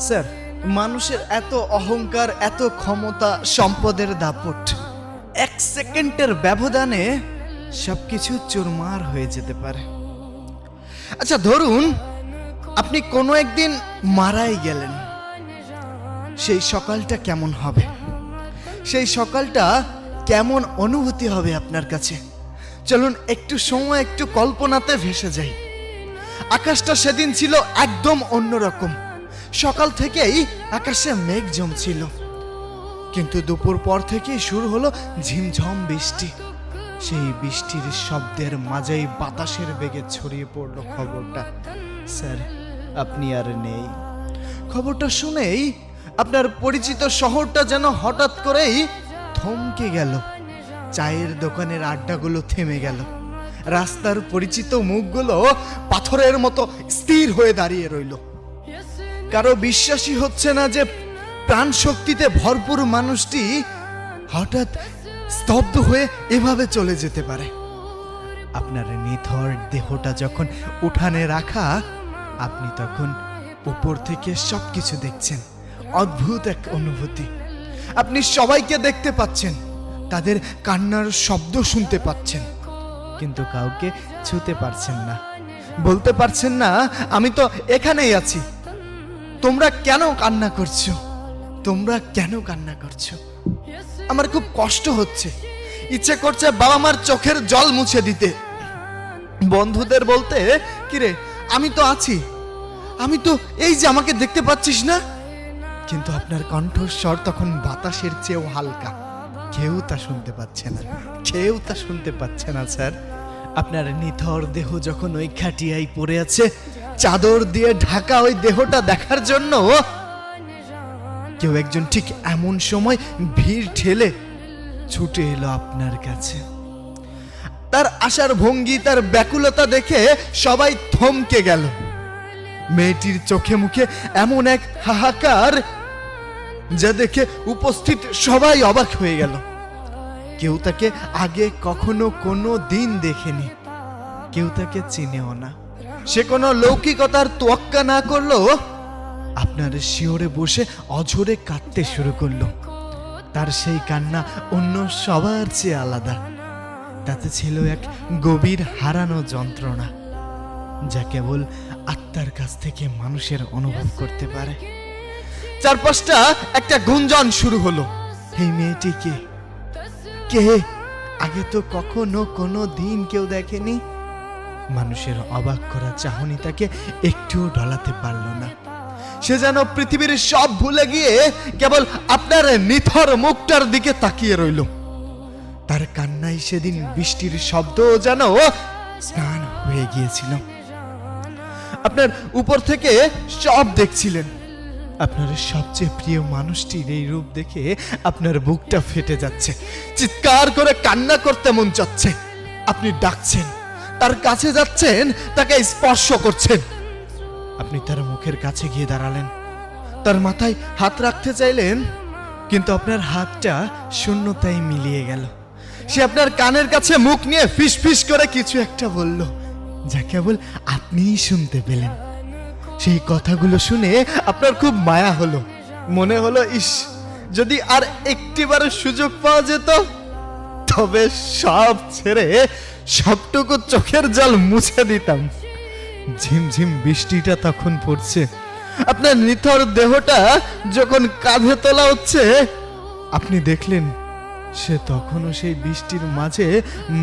Sir, মানুষের এত অহংকার, এত ক্ষমতা, সম্পদের দাপট, এক সেকেন্ডের ব্যবধানে সবকিছু চুরমার হয়ে যেতে পারে। আচ্ছা ধরুন আপনি কোনো একদিন মারাই গেলেন, সেই সকালটা কেমন হবে? সেই সকালটা কেমন অনুভূতি হবে আপনার কাছে? চলুন একটু সময়, একটু কল্পনাতে ভেসে যাই। আকাশটা সেদিন ছিল একদম অন্যরকম। সকাল থেকেই আকাশে মেঘ জমছিল, কিন্তু দুপুর পর থেকেই শুরু হলো ঝিমঝম বৃষ্টি। সেই বৃষ্টির শব্দের মাঝেই বাতাসের বেগে ছড়িয়ে পড়লো খবরটা, স্যার আপনি আর নেই। খবরটা শুনেই আপনার পরিচিত শহরটা যেন হঠাৎ করেই থমকে গেল। চায়ের দোকানের আড্ডাগুলো থেমে গেল। রাস্তার পরিচিত মুখগুলো পাথরের মতো স্থির হয়ে দাঁড়িয়ে রইল। কারো বিশ্বাসই হচ্ছে না যে প্রাণ শক্তিতে ভরপুর মানুষটি হঠাৎ স্তব্ধ হয়ে এভাবে চলে যেতে পারে। আপনার নিথর দেহটা যখন উঠানে রাখা, আপনি তখন উপর থেকে সবকিছু দেখছেন। অদ্ভুত এক অনুভূতি। আপনি সবাইকে দেখতে পাচ্ছেন, তাদের কান্নার শব্দ শুনতে পাচ্ছেন, কিন্তু কাউকে ছুঁতে পারছেন না, বলতে পারছেন না আমি তো এখানেই আছি। তোমরা কেন কান্না করছো? তোমরা কেন কান্না করছো? আমার খুব কষ্ট হচ্ছে, ইচ্ছে করছে বাবা মার চোখের জল মুছে দিতে, বন্ধুদের বলতে কিরে আমি তো আছি, আমি তো এই যে আমাকে দেখতে পাচ্ছিস না। কিন্তু আপনার কণ্ঠস্বর তখন বাতাসের চেয়েও হালকা। কেউ তা শুনতে পাচ্ছে না, কেউ তা শুনতে পাচ্ছে না স্যার। আপনার নিথর দেহ যখন ওই খাটিয়ায় পড়ে আছে, চাদর দিয়ে ঢাকা ওই দেহটা দেখার জন্য কেউ একজন ঠিক এমন সময় ভিড় ঠেলে ছুটে এলো আপনার কাছে। তার আসার ভঙ্গি, তার ব্যাকুলতা দেখে সবাই থমকে গেল। মেয়েটির চোখে মুখে এমন এক হাহাকার, যা দেখে উপস্থিত সবাই অবাক হয়ে গেল। কেউ তাকে আগে কখনো কোনো দিন দেখেনি, কেউ তাকে চিনেও না। সে কোনো লৌকিকতার তোয়াক্কা না করলো, আপনার শিওরে বসে অঝরে কাঁদতে শুরু করলো। তার সেই কান্না অন্য সবার চেয়ে আলাদা। তাতে ছিল এক গভীর হারানো যন্ত্রণা, যা কেবল আত্মার কাছ থেকে মানুষের অনুভব করতে পারে। চারপাশটা একটা গুঞ্জন শুরু হলো। এই মেয়েটি কে? কে? আগে তো কখনো কোনো দিন কেউ দেখেনি। মানুষের অবাক করা চাহনি তাকে একটুও ঢলাতে পারল না। সে যেন পৃথিবীর সব ভুলে গিয়ে কেবল আপনার নিথর মুখটার দিকে তাকিয়ে রইল। তার কান্নায় সেদিন বৃষ্টির শব্দ যেন স্নান হয়ে গিয়েছিল। আপনার উপর থেকে সব দেখছিলেন। আপনার সবচেয়ে প্রিয় মানুষটির এই রূপ দেখে আপনার বুকটা ফেটে যাচ্ছে। চিৎকার করে কান্না করতে মন চাচ্ছে। আপনি ডাকছেন, তার কাছে যাচ্ছেন, তাকে স্পর্শ করছেন। আপনি তার মুখের কাছে গিয়ে দাঁড়ালেন, তার মাথায় হাত রাখতে চাইলেন, কিন্তু আপনার হাতটা শূন্যতায় মিলিয়ে গেল। সে আপনার কানের কাছে মুখ নিয়ে ফিস ফিস করে কিছু একটা বলল, যা কেবল আপনিই শুনতে পেলেন। সেই কথাগুলো শুনে আপনার খুব মায়া হলো। মনে হলো, ইস, যদি আর একটিবার সুযোগ পাওয়া যেত, তবে সব ছেড়ে সবটুকু চোখের জল মুছে দিতাম। ঝিমঝিম বৃষ্টিটা তখন পড়ছে। আপনার নিথর দেহটা যখন কাঁধে তোলা হচ্ছে, আপনি দেখলেন সে তখনও সেই বৃষ্টির মাঝে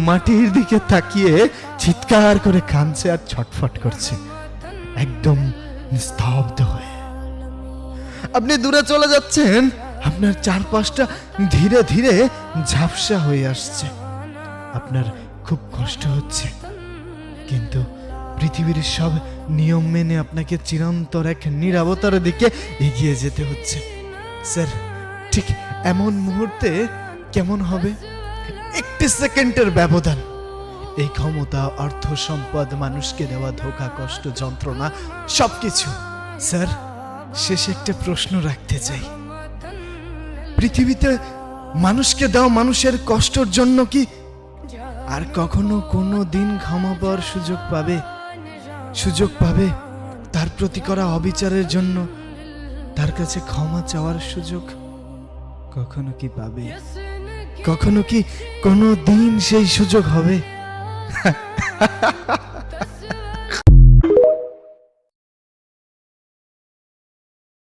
মাটির দিকে তাকিয়ে চিৎকার করে কাঁদছে আর ছটফট করছে, একদম স্তব্ধ হয়ে। আপনি দূরে চলে যাচ্ছেন, আপনার চারপাশটা ধীরে ধীরে ঝাপসা হয়ে আসছে। আপনার খুব কষ্ট হচ্ছে, কিন্তু পৃথিবীর সব নিয়ম মেনে আপনাকে চিরন্তর এক নীরবতার দিকে এগিয়ে যেতে হচ্ছে। স্যার, ঠিক এমন মুহূর্তে কেমন হবে? একটি সেকেন্ডের ব্যবধান। এই ক্ষমতা, অর্থ, সম্পদ, মানুষকে দেওয়া ধোঁকা, কষ্ট, যন্ত্রণা, সবকিছু। স্যার, শেষে একটা প্রশ্ন রাখতে চাই। পৃথিবীতে মানুষকে দেওয়া মানুষের কষ্টের জন্য কি আর কখনো কোনো দিন ক্ষমা পাওয়ার সুযোগ পাবে? তার প্রতি করা অবিচারের জন্য তার কাছে ক্ষমা চাওয়ার সুযোগ কখনো কি পাবে? কখনো কি কোনো দিন সেই সুযোগ হবে?